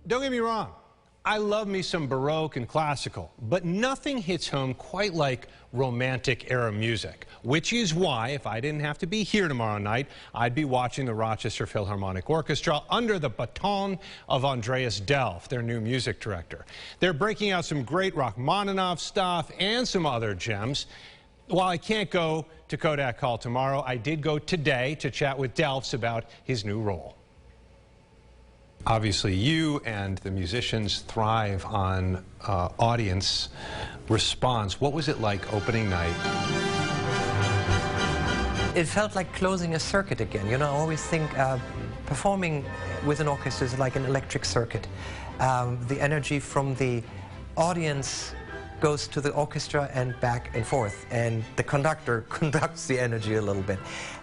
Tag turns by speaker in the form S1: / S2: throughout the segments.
S1: Don't get me wrong, I love me some Baroque and classical, but nothing hits home quite like romantic era music, which is why, if I didn't have to be here tomorrow night, I'd be watching the Rochester Philharmonic Orchestra under the baton of Andreas Delfs, their new music director. They're breaking out some great Rachmaninoff stuff and some other gems. While I can't go to Kodak Hall tomorrow, I did go today to chat with Delfs about his new role. Obviously, you and the musicians thrive on audience response. What was it like opening night?
S2: It felt like closing a circuit again. You know, I always think performing with an orchestra is like an electric circuit. The energy from the audience goes to the orchestra and back and forth, and the conductor conducts the energy a little bit.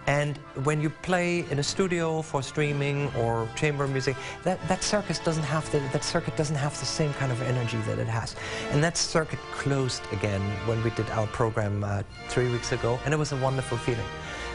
S2: And when you play in a studio for streaming or chamber music, that circuit doesn't have the same kind of energy that it has. And that circuit closed again when we did our program 3 weeks ago, and it was a wonderful feeling,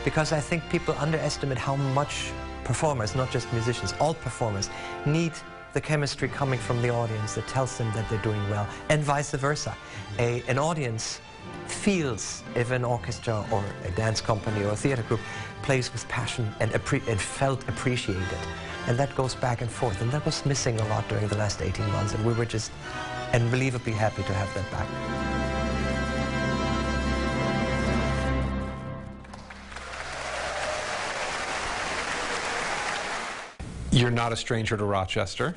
S2: because I think people underestimate how much performers, not just musicians, all performers need the chemistry coming from the audience that tells them that they're doing well, and vice versa. An audience feels if an orchestra or a dance company or a theater group plays with passion and felt appreciated. And that goes back and forth, and that was missing a lot during the last 18 months, and we were just unbelievably happy to have that back.
S1: You're not a stranger to Rochester.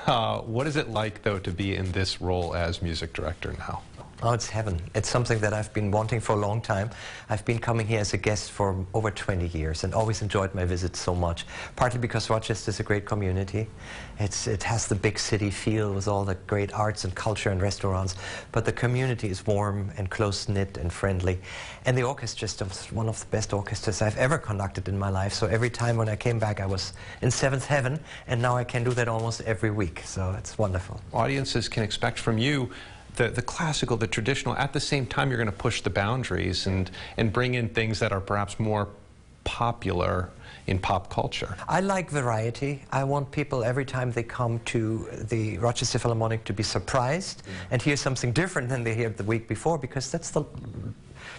S1: What is it like, though, to be in this role as music director now?
S2: Oh, it's heaven. It's something that I've been wanting for a long time. I've been coming here as a guest for over 20 years and always enjoyed my visits so much, partly because Rochester is a great community. It has the big city feel with all the great arts and culture and restaurants, but the community is warm and close-knit and friendly. And the orchestra is one of the best orchestras I've ever conducted in my life, so every time when I came back I was in seventh heaven, and now I can do that almost every week, so it's wonderful.
S1: Audiences can expect from you the classical, the traditional. At the same time, you're going to push the boundaries and bring in things that are perhaps more popular in pop culture. I
S2: like variety. I want people, every time they come to the Rochester Philharmonic, to be surprised and hear something different than they heard the week before, because that's the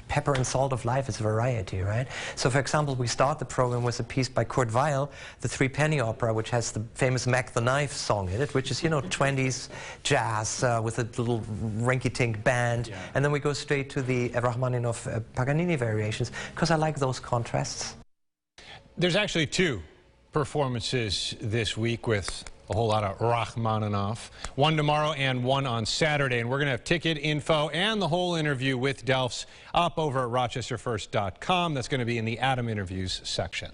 S2: pepper and salt of life, is variety, right? So, for example, we start the program with a piece by Kurt Weill, the Three Penny Opera, which has the famous Mac the Knife song in it, which is, you know, 20s jazz with a little rinky-tink band. Yeah. And then we go straight to the Rachmaninoff Paganini variations, because I like those contrasts.
S1: There's actually two performances this week with a whole lot of Rachmaninoff. One tomorrow and one on Saturday. And we're going to have ticket info and the whole interview with Delfs up over at rochesterfirst.com. That's going to be in the Adam Interviews section.